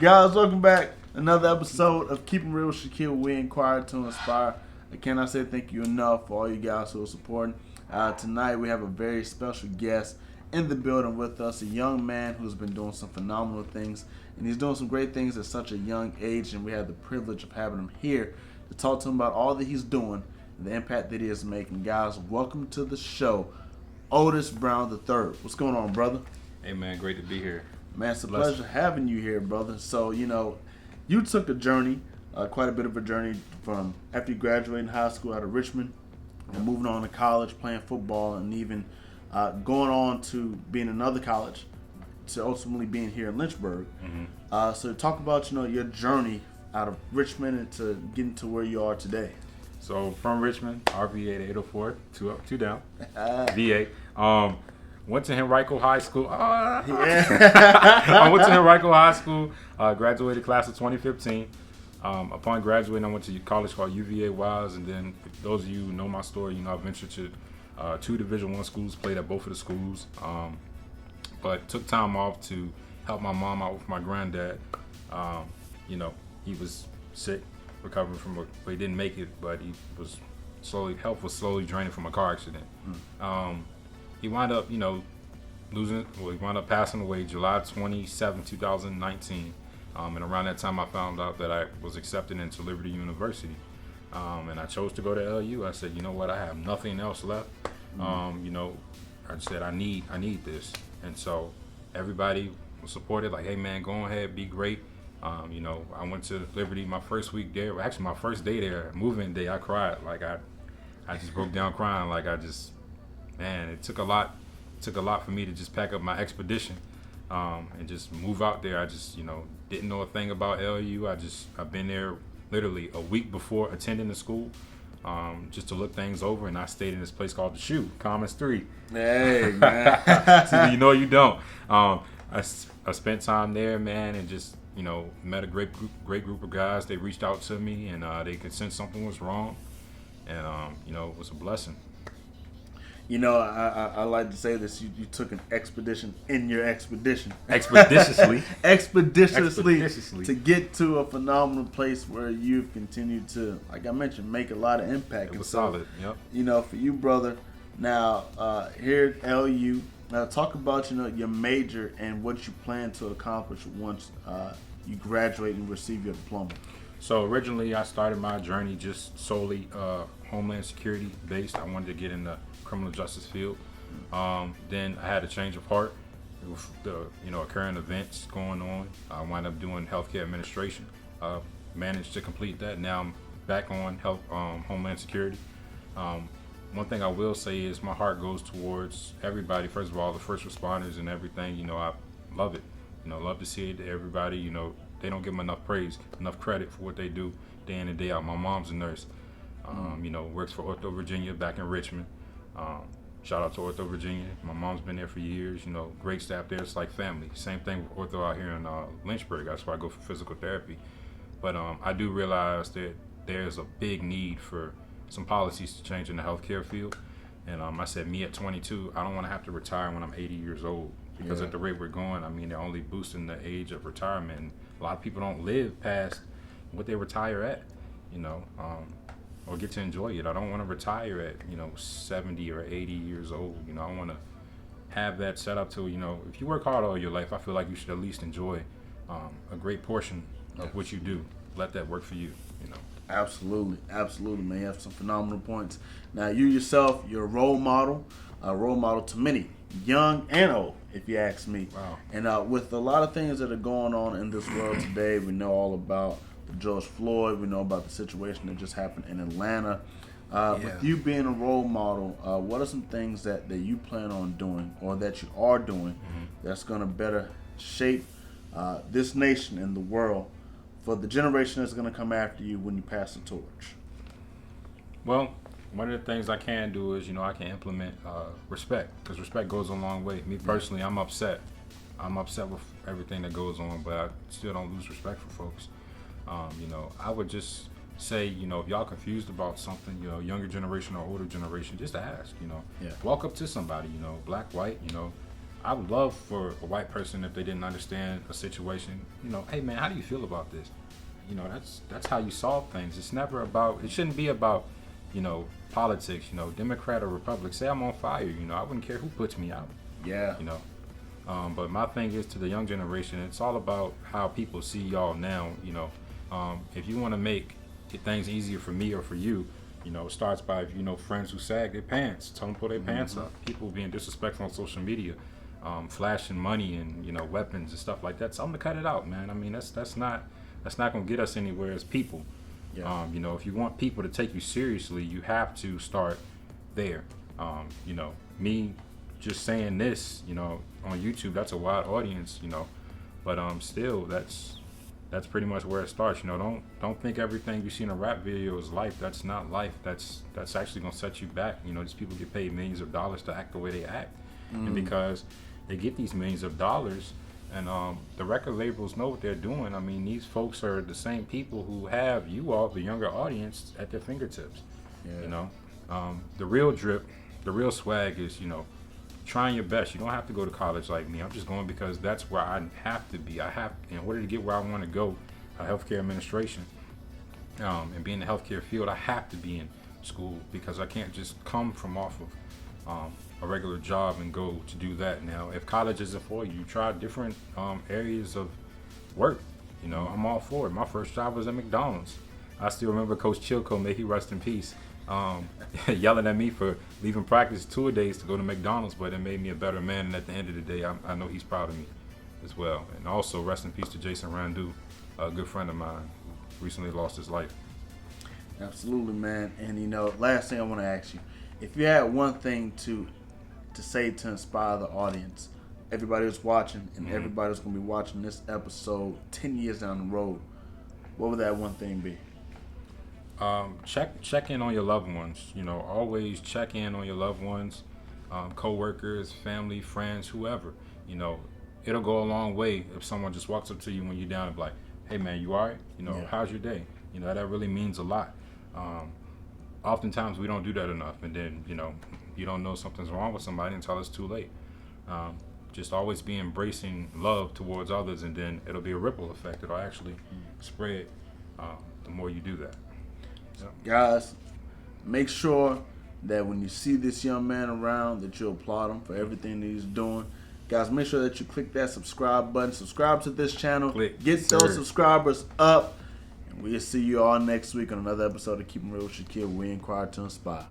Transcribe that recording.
Guys, welcome back. Another episode of Keepin Real with Shaquille. We inquire to inspire. I cannot say thank you enough for all you guys who are supporting. Tonight we have a very special guest in the building with us, a young man who's been doing some phenomenal things, and he's doing some great things at such a young age, and we have the privilege of having him here to talk to him about all that he's doing and the impact that he is making. Guys, welcome to the show, Ottis Brown the Third. What's going on, brother? Hey, man, great to be here. Man, it's a pleasure having you here, brother. So, you took a journey, quite a bit of a journey from after you graduated high school out of Richmond and moving on to college, playing football, and even going on to being in another college to ultimately being here in Lynchburg. Mm-hmm. So talk about, your journey out of Richmond and to getting to where you are today. So from Richmond, RVA to 804, two down, VA. Went to Henrico High School. I went to Henrico High School, graduated class of 2015. Upon graduating, I went to a college called UVA Wise, and then for those of you who know my story, I've ventured to 2 Division I schools, played at both of the schools, but took time off to help my mom out with my granddad. He was sick, recovering from he didn't make it, but he was health was slowly draining from a car accident. He wound up, he wound up passing away July 27, 2019. And around that time, I found out that I was accepted into Liberty University. And I chose to go to LU. I said, you know what, I have nothing else left. I said, I need this. And so everybody was supportive, like, hey man, go ahead, be great. I went to Liberty my first week there. Actually, my first day there, moving day, I cried. Like I just broke down crying. Like man, it took a lot for me to just pack up my expedition and just move out there. I just, didn't know a thing about LU. I've been there literally a week before attending the school, just to look things over, and I stayed in this place called The Shoe, Commons 3. Hey, man. So you don't. I spent time there, man, and just, met a great group of guys. They reached out to me, and they could sense something was wrong, and, it was a blessing. I like to say this. You took an expedition in your expedition. Expeditiously. Expeditiously to get to a phenomenal place where you've continued to, like I mentioned, make a lot of impact. It was solid, yep. For you, brother, now here at LU, now talk about, your major and what you plan to accomplish once you graduate and receive your diploma. So originally I started my journey just solely Homeland Security based. I wanted to get in the criminal justice field. Then I had a change of heart with the current events going on. I wound up doing healthcare administration. Managed to complete that. Now I'm back on Homeland Security. One thing I will say is my heart goes towards everybody. First of all, the first responders and everything. I love it. Love to see it. Everybody. They don't give them enough praise, enough credit for what they do day in and day out. My mom's a nurse. Works for Ortho Virginia back in Richmond. Shout out to Ortho Virginia. My mom's been there for years. Great staff there. It's like family. Same thing with Ortho out here in Lynchburg. That's why I go for physical therapy. But I do realize that there's a big need for some policies to change in the healthcare field. And I said, me at 22, I don't want to have to retire when I'm 80 years old. Because at the rate we're going, they're only boosting the age of retirement. And a lot of people don't live past what they retire at, or get to enjoy it. I don't want to retire at, 70 or 80 years old. I want to have that set up to, if you work hard all your life, I feel like you should at least enjoy a great portion of what you do. Let that work for you, Absolutely, man. You have some phenomenal points. Now, you yourself, you're a role model to many, young and old, if you ask me. Wow. And with a lot of things that are going on in this world today, we know all about George Floyd. We know about the situation that just happened in Atlanta. With you being a role model, what are some things that you plan on doing or that you are doing that's going to better shape this nation and the world for the generation that's going to come after you when you pass the torch? Well, one of the things I can do is, I can implement respect, because respect goes a long way. Me personally, I'm upset. I'm upset with everything that goes on, but I still don't lose respect for folks. I would just say, if y'all confused about something, younger generation or older generation, just ask, walk up to somebody, black, white, I would love for a white person, if they didn't understand a situation, hey man, how do you feel about this? That's how you solve things. It's never about. It shouldn't be about, politics. Democrat or Republic. Say I'm on fire. I wouldn't care who puts me out. Yeah. But my thing is to the young generation. It's all about how people see y'all now. If you want to make things easier for me or for you, it starts by friends who sag their pants. Tell them to pull their pants up. People being disrespectful on social media, flashing money and weapons and stuff like that. So I'm gonna cut it out, man. I mean that's not gonna get us anywhere as people. Yeah. If you want people to take you seriously, you have to start there. Me just saying this, on YouTube, that's a wide audience, but still that's pretty much where it starts. Don't think everything you see in a rap video is life. That's not life. That's actually gonna set you back. These people get paid millions of dollars to act the way they act, and because they get these millions of dollars, and the record labels know what they're doing. I mean, these folks are the same people who have you all, the younger audience, at their fingertips. Yeah. The real drip, the real swag is trying your best. You don't have to go to college like me. I'm just going because that's where I have to be. I have, in order to get where I want to go, healthcare administration, and be in the healthcare field, I have to be in school because I can't just come from off of a regular job and go to do that. Now, if college isn't for you, try different areas of work. I'm all for it. My first job was at McDonald's. I still remember Coach Chilco, may he rest in peace, yelling at me for leaving practice 2 days to go to McDonald's, but it made me a better man. And at the end of the day, I know he's proud of me as well. And also, rest in peace to Jason Randu, a good friend of mine who recently lost his life. Absolutely, man. And last thing I want to ask you, if you had one thing to say to inspire the audience, everybody who's watching and everybody who's going to be watching this episode 10 years down the road, what would that one thing be? Check in on your loved ones. Always check in on your loved ones, co-workers, family, friends, whoever. It'll go a long way if someone just walks up to you when you're down and be like, hey man, you all right? How's your day? That really means a lot. Oftentimes we don't do that enough, and then you don't know something's wrong with somebody until it's too late. Just always be embracing love towards others, and then it'll be a ripple effect. It'll actually spread the more you do that. So. Guys, make sure that when you see this young man around, that you applaud him for everything that he's doing. Guys, make sure that you click that subscribe button. Subscribe to this channel. Get those subscribers up. And we'll see you all next week on another episode of Keepin' Real with Shaquille. We inquire to inspire.